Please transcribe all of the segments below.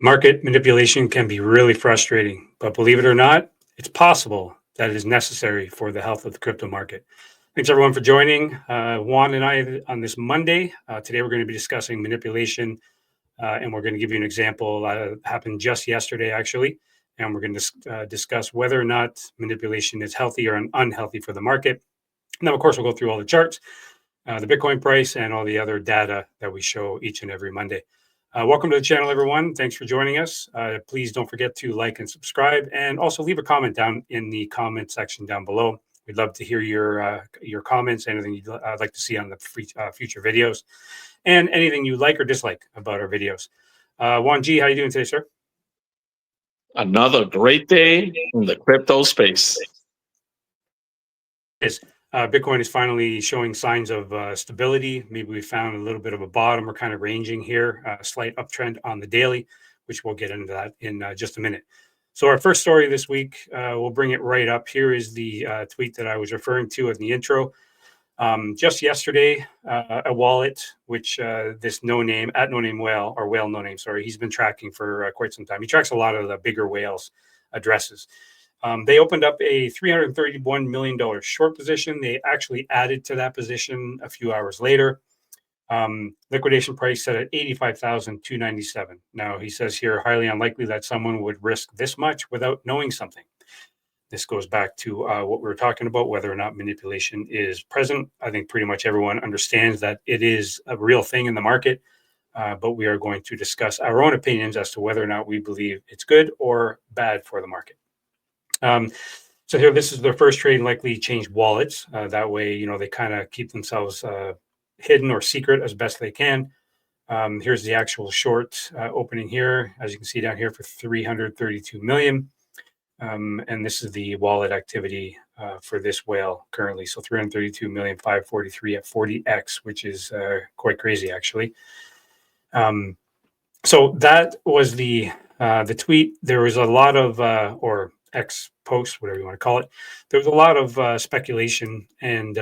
Market manipulation can be really frustrating, but believe it or not, it's possible that it is necessary for the health of the crypto market. Thanks everyone for joining Juan and I on this Monday. Today we're going to be discussing manipulation, and we're going to give you an example that happened just yesterday, actually. And we're going to discuss whether or not manipulation is healthy or unhealthy for the market. Now, of course, we'll go through all the charts, the Bitcoin price, and all the other data that we show each and every Monday. Welcome to the channel, everyone. Thanks for joining us. Please don't forget to like and subscribe, and also leave a comment down in the comment section down below. We'd love to hear your comments, anything you'd like to see on the future videos, and anything you like or dislike about our videos. Juan G, how are you doing today, sir? Another great day in the crypto space. Bitcoin is finally showing signs of stability. Maybe we found a little bit of a bottom. We're kind of ranging here, a slight uptrend on the daily, which we'll get into that in just a minute. So our first story this week, we'll bring it right up. Here is the tweet that I was referring to in the intro. Just yesterday, a wallet, which this no name whale, or whale no name, sorry, he's been tracking for quite some time. He tracks a lot of the bigger whales addresses. They opened up a $331 million short position. They actually added to that position a few hours later. Liquidation price set at $85,297. Now, he says here, highly unlikely that someone would risk this much without knowing something. This goes back to what we were talking about, whether or not manipulation is present. I think pretty much everyone understands that it is a real thing in the market, but we are going to discuss our own opinions as to whether or not we believe it's good or bad for the market. So here, this is their first trade, likely change wallets. That way, you know, they kind of keep themselves hidden or secret as best they can. Here's the actual short opening here, as you can see down here, for 332 million. And this is the wallet activity for this whale currently. So 332,543 at 40x, which is quite crazy, actually. So that was the tweet. There was a lot of, or X post, whatever you want to call it. There was a lot of speculation and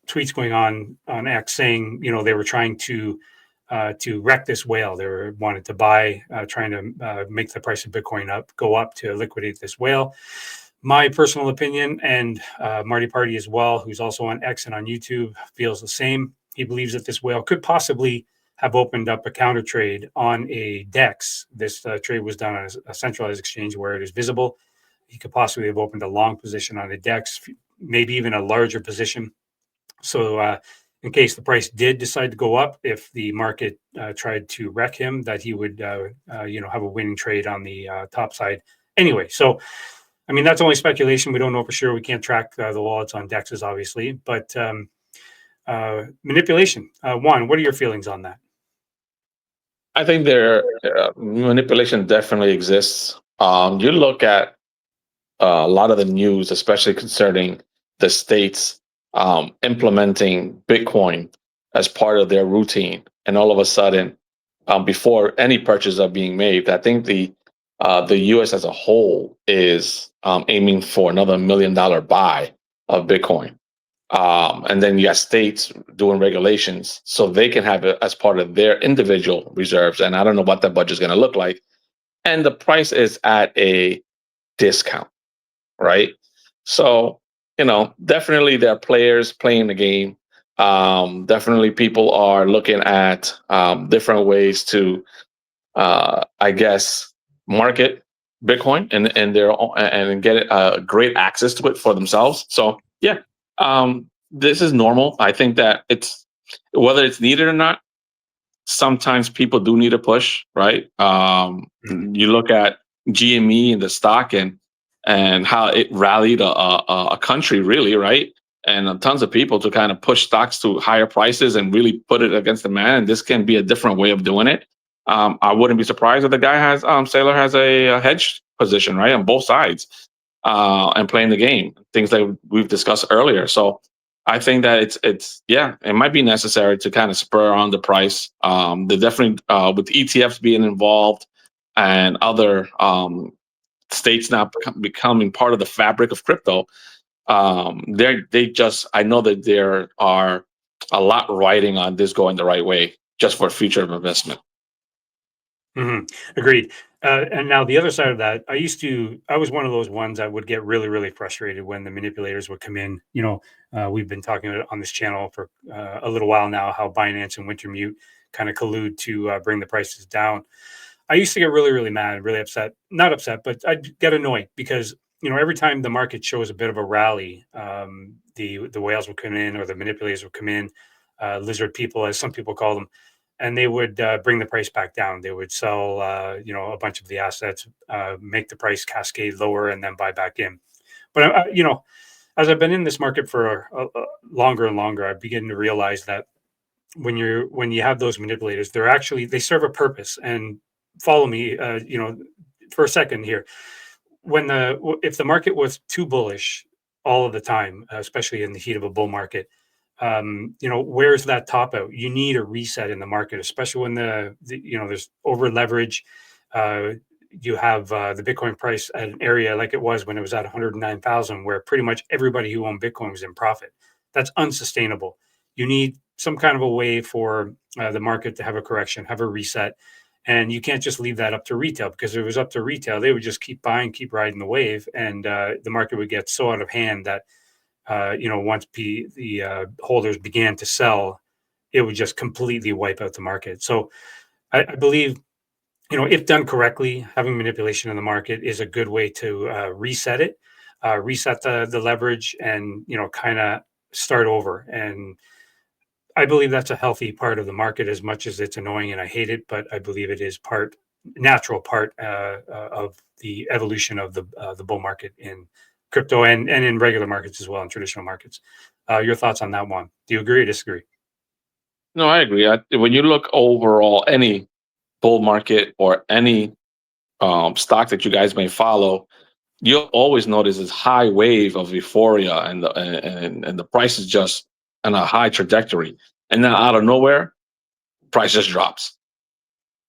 tweets going on X saying, you know, they were trying to wreck this whale. They were wanted to buy, trying to make the price of Bitcoin go up to liquidate this whale. My personal opinion, and Marty Party as well, who's also on X and on YouTube, feels the same. He believes that this whale could possibly have opened up a counter trade on a DEX. This trade was done on a centralized exchange where it is visible. He could possibly have opened a long position on a DEX, maybe even a larger position. So in case the price did decide to go up, if the market tried to wreck him, that he would, you know, have a winning trade on the top side. Anyway, so, I mean, that's only speculation. We don't know for sure. We can't track the wallets on DEXs, obviously. But manipulation. Juan, what are your feelings on that? I think manipulation definitely exists. You look at a lot of the news, especially concerning the states implementing Bitcoin as part of their routine, and all of a sudden, before any purchases are being made, I think the U.S. as a whole is aiming for another $1 million buy of Bitcoin, and then you got states doing regulations so they can have it as part of their individual reserves. And I don't know what that budget is going to look like, and the price is at a discount, right? So, you know, definitely there are players playing the game. Definitely people are looking at different ways to, I guess, market Bitcoin and get great access to it for themselves. So, yeah, this is normal. I think that whether it's needed or not, sometimes people do need a push, right? You look at GME and the stock and how it rallied a country, really, right? And tons of people to kind of push stocks to higher prices and really put it against the man. And this can be a different way of doing it. I wouldn't be surprised if the guy Saylor has a hedge position, right, on both sides, and playing the game, things that we've discussed earlier. So I think that it might be necessary to kind of spur on the price. They definitely, with ETFs being involved and other states now becoming part of the fabric of crypto, I know that there are a lot riding on this going the right way just for future investment. Agreed. And now the other side of that, I was one of those ones that would get really, really frustrated when the manipulators would come in. We've been talking on this channel for a little while now how Binance and Wintermute kind of collude to bring the prices down. I used to get really, really mad, really upset. Not upset, but I'd get annoyed because every time the market shows a bit of a rally, the whales would come in or the manipulators would come in, lizard people, as some people call them, and they would bring the price back down. They would sell, a bunch of the assets, make the price cascade lower, and then buy back in. But as I've been in this market for longer and longer, I begin to realize that when you have those manipulators, they serve a purpose. And follow me, for a second here. If the market was too bullish all of the time, especially in the heat of a bull market, where's that top out? You need a reset in the market, especially when there's over leverage. You have the Bitcoin price at an area like it was when it was at 109,000, where pretty much everybody who owned Bitcoin was in profit. That's unsustainable. You need some kind of a way for the market to have a correction, have a reset. And you can't just leave that up to retail, because if it was up to retail, they would just keep buying, keep riding the wave, and the market would get so out of hand that once the holders began to sell, it would just completely wipe out the market. So I believe, if done correctly, having manipulation in the market is a good way to reset it, reset the leverage, and kind of start over. And I believe that's a healthy part of the market, as much as it's annoying and I hate it, but I believe it is natural part of the evolution of the bull market in crypto and in regular markets as well, in traditional markets. Your thoughts on that one? Do you agree or disagree? No, I agree. When you look overall, any bull market or any stock that you guys may follow, you'll always notice this high wave of euphoria, and the price is just on a high trajectory, and then out of nowhere, price just drops,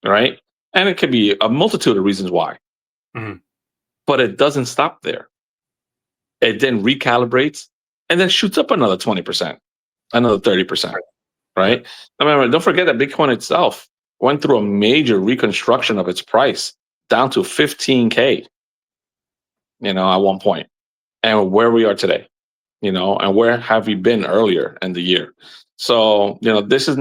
right? And it could be a multitude of reasons why, Mhm. but it doesn't stop there. It then recalibrates and then shoots up another 20%, another 30%, right? I remember, don't forget that Bitcoin itself went through a major reconstruction of its price down to 15K, at one point, and where we are today, and where have we been earlier in the year. So, this is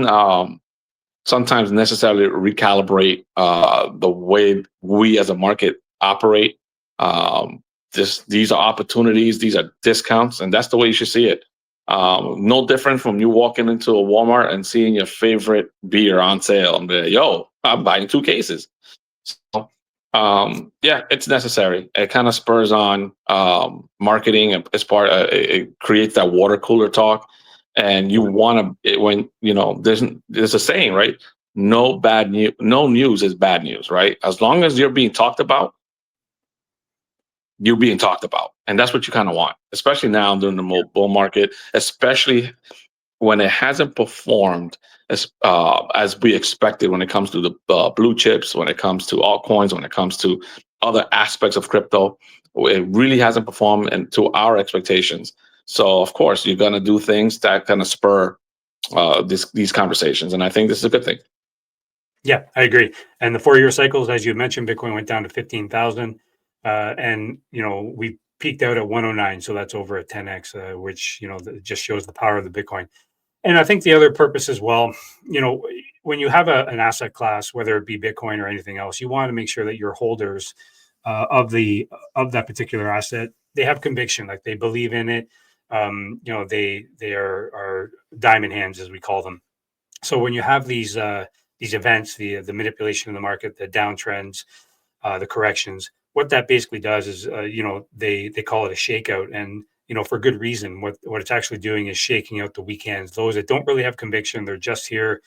sometimes necessarily recalibrate the way we as a market operate. These are opportunities, these are discounts, and that's the way you should see it. No different from you walking into a Walmart and seeing your favorite beer on sale and be like, yo, I'm buying 2 cases. So, yeah, it's necessary. It kind of spurs on marketing, and it creates that water cooler talk. And you want to, when there's a saying, right? No news is bad news, right? As long as you're being talked about, you're being talked about, and that's what you kind of want, especially now during the bull market, especially when it hasn't performed as we expected when it comes to the blue chips, when it comes to altcoins, when it comes to other aspects of crypto. It really hasn't performed and to our expectations. So of course you're going to do things that kind of spur these conversations, and I think this is a good thing. Yeah, I agree. And the 4-year cycles, as you mentioned, Bitcoin went down to 15,000, and we peaked out at 109, so that's over a 10x, which just shows the power of the Bitcoin. And I think the other purpose as well, when you have an asset class, whether it be Bitcoin or anything else, you want to make sure that your holders of that particular asset, they have conviction, like they believe in it. They are diamond hands, as we call them. So when you have these events, the manipulation of the market, the downtrends, the corrections, what that basically does is, they call it a shakeout, and for good reason. What it's actually doing is shaking out the weak hands, those that don't really have conviction. They're just here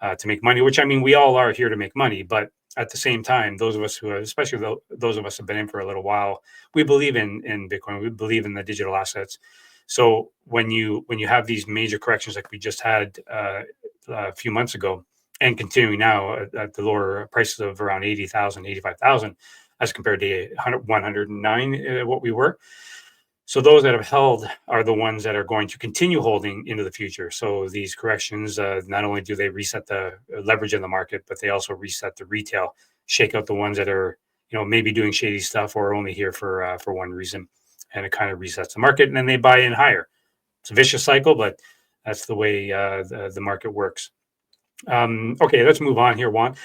to make money, which, I mean, we all are here to make money, but at the same time, those of us who, especially those of us who have been in for a little while, we believe in Bitcoin. We believe in the digital assets. So when you have these major corrections like we just had a few months ago, and continuing now at the lower prices of around 80,000, 85,000, as compared to 109, what we were. So those that have held are the ones that are going to continue holding into the future. So these corrections, not only do they reset the leverage in the market, but they also reset the retail. shake out the ones that are, maybe doing shady stuff or only here for one reason, and it kind of resets the market, and then they buy in higher. It's a vicious cycle, but that's the way the market works. Okay, let's move on here, Juan.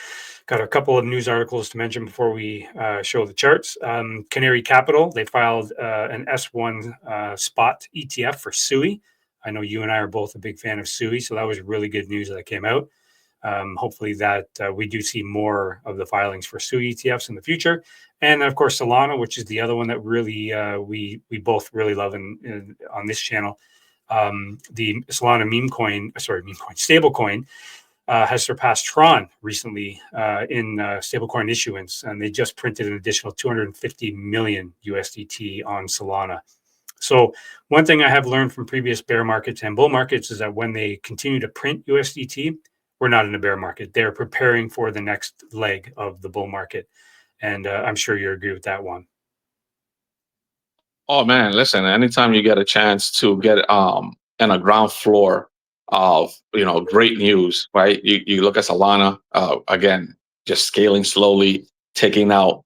Got a couple of news articles to mention before we show the charts. Canary Capital, they filed an S1 spot ETF for SUI. I know you and I are both a big fan of SUI, so that was really good news that came out. Hopefully that we do see more of the filings for SUI ETFs in the future. And then, of course, Solana, which is the other one that really we both really love on this channel. The Solana stablecoin has surpassed Tron recently in stablecoin issuance, and they just printed an additional 250 million USDT on Solana. So one thing I have learned from previous bear markets and bull markets is that when they continue to print USDT, we're not in a bear market. They're preparing for the next leg of the bull market. And I'm sure you agree with that one. Oh man, listen, anytime you get a chance to get in a ground floor of great news, right? You look at Solana, again, just scaling slowly, taking out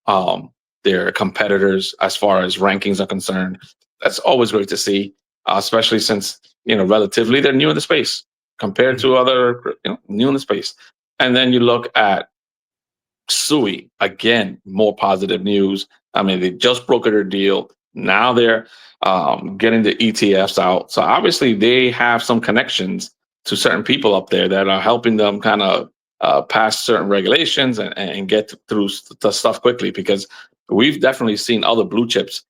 their competitors as far as rankings are concerned. That's always great to see, especially since relatively they're new in the space compared to other new in the space. And then you look at SUI, again, more positive news. I mean, they just brokered their deal. Now they're getting the ETFs out. So obviously they have some connections to certain people up there that are helping them kind of pass certain regulations and get through the stuff quickly, because we've definitely seen other blue chips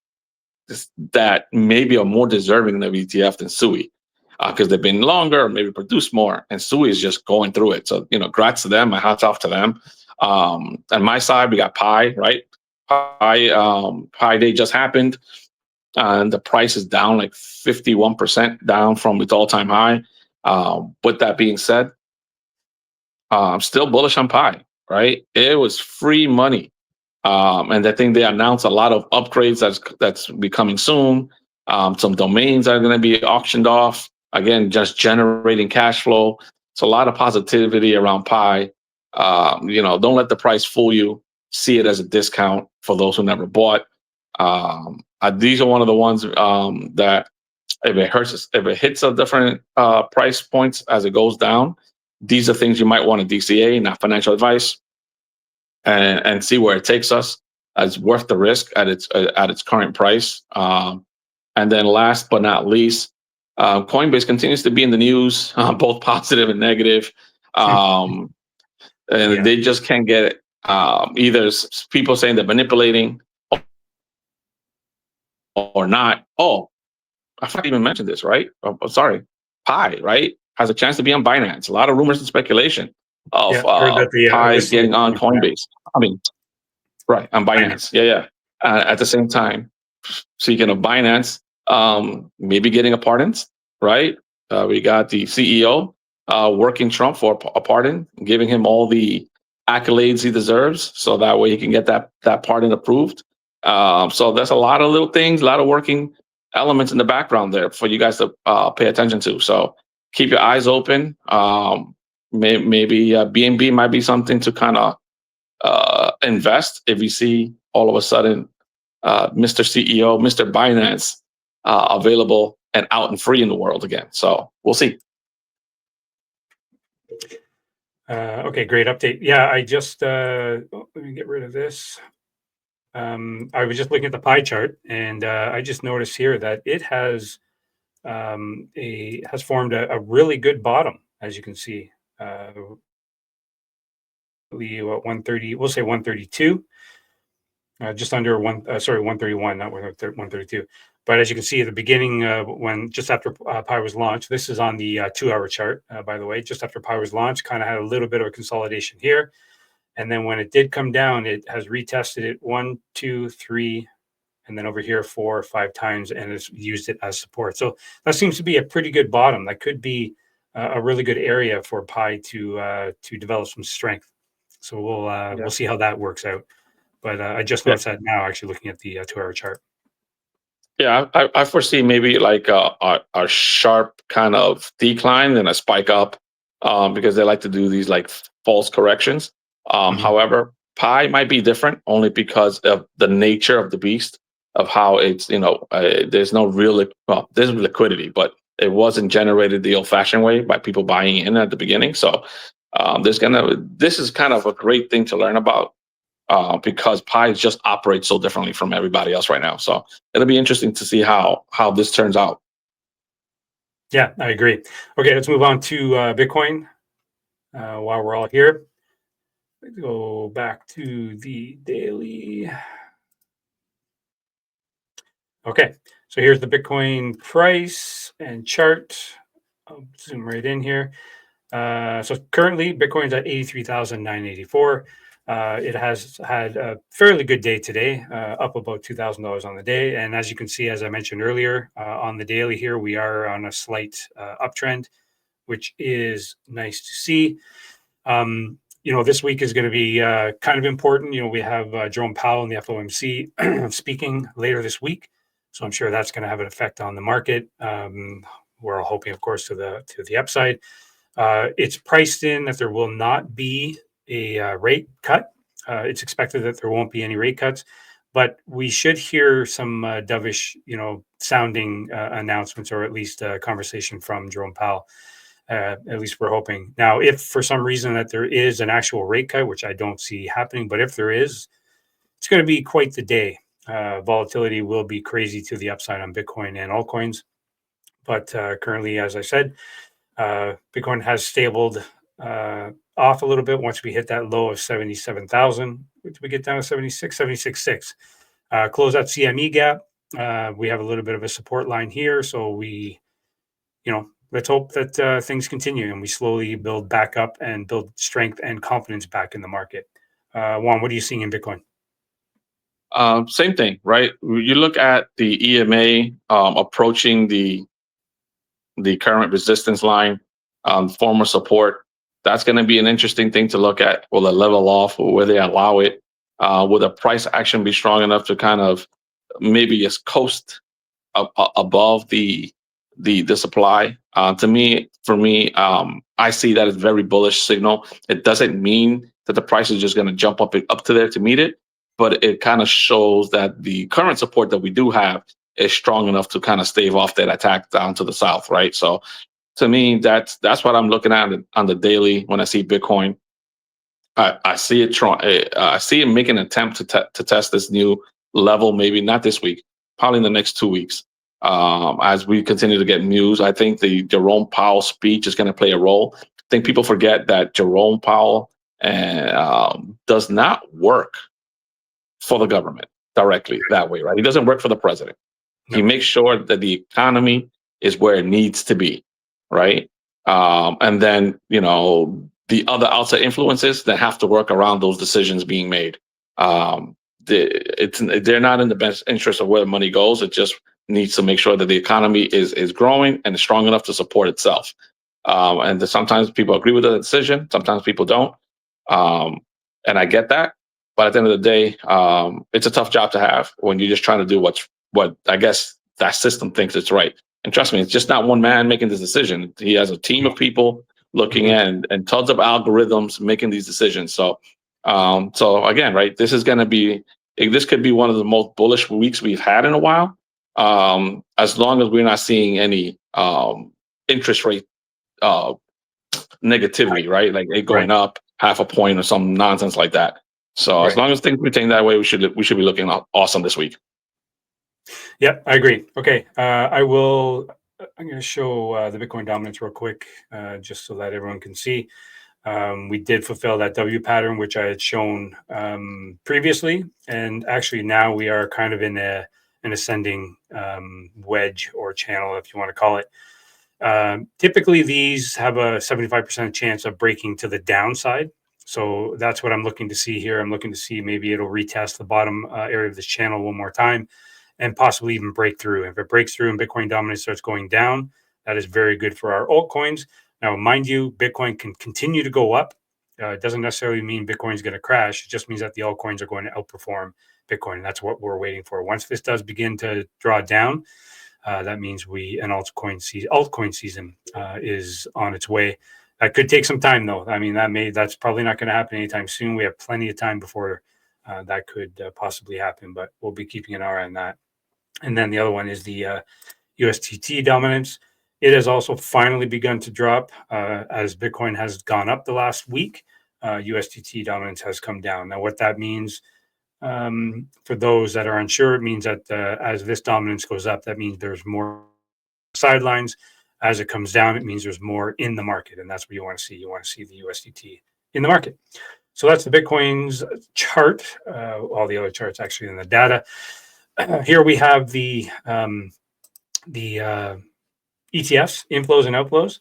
that maybe are more deserving of ETF than SUI because they've been longer or maybe produce more. And SUI is just going through it. So, congrats to them. My hats off to them. On my side, we got Pi, right? Pi Day just happened, and the price is down like 51% down from its all-time high. With that being said, I'm still bullish on Pi, right? It was free money. And I think they announced a lot of upgrades that's becoming soon. Some domains are going to be auctioned off. Again, just generating cash flow. So a lot of positivity around Pi. Don't let the price fool you. See it as a discount for those who never bought. These are one of the ones that if it hits a different price points as it goes down, these are things you might want to DCA, not financial advice, and see where it takes us. It's worth the risk at its current price. And then last but not least, Coinbase continues to be in the news, both positive and negative. And they just can't get it. Either people saying they're manipulating or not. Oh, I forgot to even mention this, right? Oh, sorry. Pi, right, has a chance to be on Binance. A lot of rumors and speculation of Pi getting on Coinbase. I mean, right, on Binance. Yeah. At the same time, speaking of Binance, maybe getting a pardon, right? We got the CEO working Trump for a pardon, giving him all the accolades he deserves, so that way he can get that pardon approved. So there's a lot of little things, a lot of working elements in the background there for you guys to pay attention to. So keep your eyes open. Maybe BNB might be something to kind of invest if you see all of a sudden Mr. CEO, Mr. Binance available and out and free in the world again. So we'll see. Okay, great update. Yeah, I just let me get rid of this. I was just looking at the pie chart, and I just noticed here that it has formed a really good bottom, as you can see. 130, we'll say 132, just under 131, not 132. But as you can see at the beginning, when just after Pi was launched, this is on the 2-hour chart, by the way, just after Pi was launched, kind of had a little bit of a consolidation here. And then when it did come down, it has retested it 1, 2, 3, and then over here 4 or 5 times, and it's used it as support. So that seems to be a pretty good bottom. That could be a really good area for Pi to develop some strength. So we'll see how that works out. But I just noticed that now, actually looking at the 2-hour chart. Yeah, I foresee maybe like a sharp kind of decline and a spike up because they like to do these like false corrections. However, Pi might be different only because of the nature of the beast, of how it's, there's no real, well, there's liquidity, but it wasn't generated the old-fashioned way by people buying in at the beginning. So this is kind of a great thing to learn about, because Pi just operates so differently from everybody else right now. So it'll be interesting to see how this turns out. Yeah, I agree. Okay, let's move on to Bitcoin while we're all here. Let's go back to the daily. Okay, so here's the Bitcoin price and chart. I'll zoom right in here. So currently, Bitcoin's at 83,984. It has had a fairly good day today, up about $2,000 on the day. And as you can see, as I mentioned earlier, on the daily here, we are on a slight uptrend, which is nice to see. This week is going to be kind of important. We have Jerome Powell and the FOMC speaking later this week, so I'm sure that's going to have an effect on the market. We're all hoping, of course, to the upside. It's priced in that there will not be a rate cut. It's expected that there won't be any rate cuts, but we should hear some dovish, sounding announcements, or at least a conversation from Jerome Powell. At least we're hoping. Now, if for some reason that there is an actual rate cut, which I don't see happening, but if there is, it's going to be quite the day. Volatility will be crazy to the upside on Bitcoin and altcoins. But currently, as I said, Bitcoin has stabled off a little bit once we hit that low of 77,000, which we get down to 76,600. Close that CME gap. We have a little bit of a support line here. So we, let's hope that things continue and we slowly build back up and build strength and confidence back in the market. Juan, what are you seeing in Bitcoin? Same thing, right? You look at the EMA approaching the current resistance line, former support. That's going to be an interesting thing to look at. Will it level off, or will they allow it? Will the price action be strong enough to kind of maybe just coast above the supply? For me, I see that as very bullish signal. It doesn't mean that the price is just going to jump up to there to meet it, but it kind of shows that the current support that we do have is strong enough to kind of stave off that attack down to the south, right? So to me, that's what I'm looking at on the daily when I see Bitcoin. I see it I see it making an attempt to test this new level, maybe not this week, probably in the next 2 weeks. As we continue to get news, I think the Jerome Powell speech is going to play a role. I think people forget that Jerome Powell does not work for the government directly that way, right? He doesn't work for the president. No. He makes sure that the economy is where it needs to be, right? And then, the other outside influences that have to work around those decisions being made. They're not in the best interest of where money goes. It just needs to make sure that the economy is growing and strong enough to support itself. And sometimes people agree with the decision, sometimes people don't. And I get that. But at the end of the day, it's a tough job to have when you're just trying to do what I guess that system thinks it's right. And trust me, it's just not one man making this decision. He has a team of people looking at and tons of algorithms making these decisions. So again, right, this could be one of the most bullish weeks we've had in a while. As long as we're not seeing any interest rate negativity, right? Like it going up half a point or some nonsense like that. So as long as things retain that way, we should be looking awesome this week. Yep, I agree. Okay, I'm going to show the Bitcoin dominance real quick, just so that everyone can see. We did fulfill that W pattern, which I had shown previously, and actually now we are kind of in an ascending wedge or channel, if you want to call it. Typically, these have a 75% chance of breaking to the downside. So that's what I'm looking to see here. I'm looking to see maybe it'll retest the bottom area of this channel one more time and possibly even break through. If it breaks through and Bitcoin dominance starts going down, that is very good for our altcoins. Now, mind you, Bitcoin can continue to go up. It doesn't necessarily mean Bitcoin is going to crash. It just means that the altcoins are going to outperform Bitcoin. And that's what we're waiting for. Once this does begin to draw down, that means altcoin season is on its way. That could take some time, though. I mean, that's probably not going to happen anytime soon. We have plenty of time before that could possibly happen, but we'll be keeping an eye on that. And then the other one is the USDT dominance. It has also finally begun to drop as Bitcoin has gone up the last week. USDT dominance has come down. Now, what that means for those that are unsure, it means that as this dominance goes up, that means there's more sidelines. As it comes down, it means there's more in the market, and that's what you want to see. You want to see the USDT in the market. So that's the Bitcoin's chart. All the other charts actually in the data. Here we have the ETFs, inflows and outflows.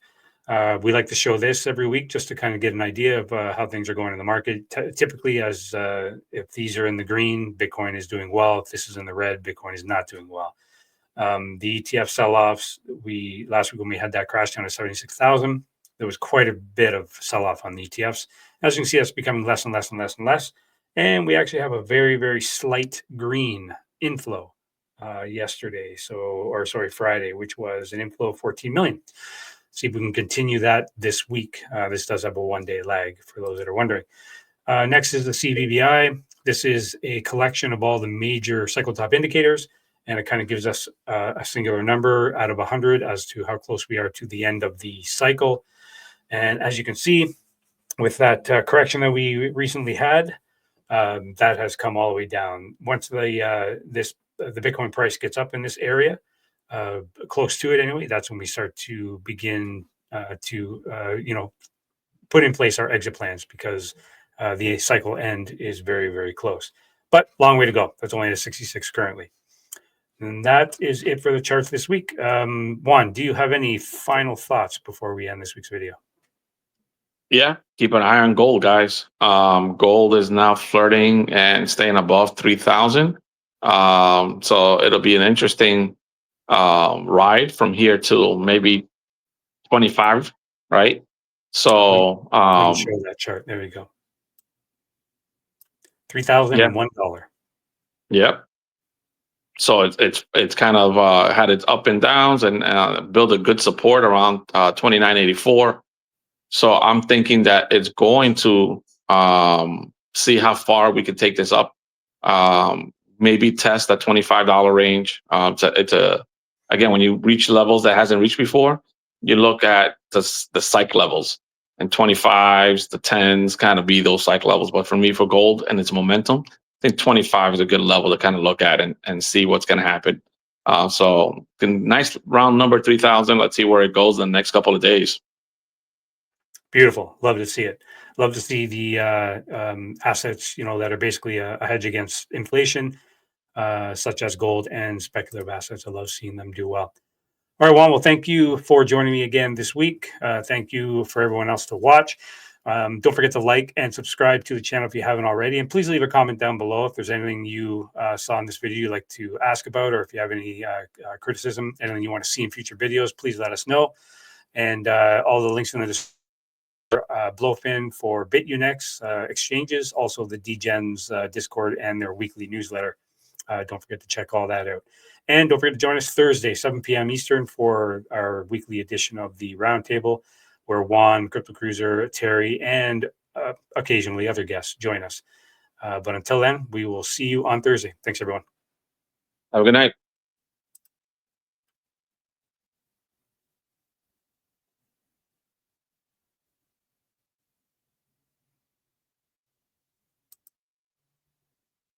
We like to show this every week just to kind of get an idea of how things are going in the market. Typically, as if these are in the green, Bitcoin is doing well. If this is in the red, Bitcoin is not doing well. The ETF sell-offs, last week when we had that crash down to 76,000, there was quite a bit of sell-off on the ETFs. As you can see, that's becoming less and less and less and less. And we actually have a very, very slight green inflow Friday, which was an inflow of 14 million. See if we can continue that this week. This does have a one-day lag for those that are wondering. Next is the CVBI. This is a collection of all the major cycle top indicators, and it kind of gives us a singular number out of 100 as to how close we are to the end of the cycle. And as you can see, with that correction that we recently had, that has come all the way down. Once the Bitcoin price gets up in this area, close to it anyway, that's when we start to begin to put in place our exit plans, because the cycle end is very, very close. But long way to go. That's only at 66 currently. And that is it for the charts this week. Juan, do you have any final thoughts before we end this week's video? Yeah, keep an eye on gold, guys. Gold is now flirting and staying above 3,000. So it'll be an interesting ride from here to maybe 25, right? So Let me show that chart. There we go. $3,001. Yep. So it's kind of had its up and downs and built a good support around 29.84. So I'm thinking that it's going to see how far we can take this up. Maybe test that $25 range. Again, when you reach levels that hasn't reached before, you look at the psych levels, and 25s, the 10s kind of be those psych levels. But for me, for gold and its momentum, I think 25 is a good level to kind of look at and see what's going to happen. So nice round number 3,000. Let's see where it goes in the next couple of days. Beautiful. Love to see it. Love to see the assets, that are basically a hedge against inflation, such as gold and speculative assets. I love seeing them do well. All right, Juan. Well, thank you for joining me again this week. Thank you for everyone else to watch. Don't forget to like and subscribe to the channel if you haven't already. And please leave a comment down below if there's anything you saw in this video you'd like to ask about, or if you have any criticism, anything you want to see in future videos, please let us know. And all the links in the description. Blowfin for BitUnex exchanges, also the DGENZ Discord and their weekly newsletter. Don't forget to check all that out. And don't forget to join us Thursday, 7 p.m. Eastern, for our weekly edition of the Roundtable, where Juan, Crypto Cruiser, Terry, and occasionally other guests join us. But until then, we will see you on Thursday. Thanks, everyone. Have a good night.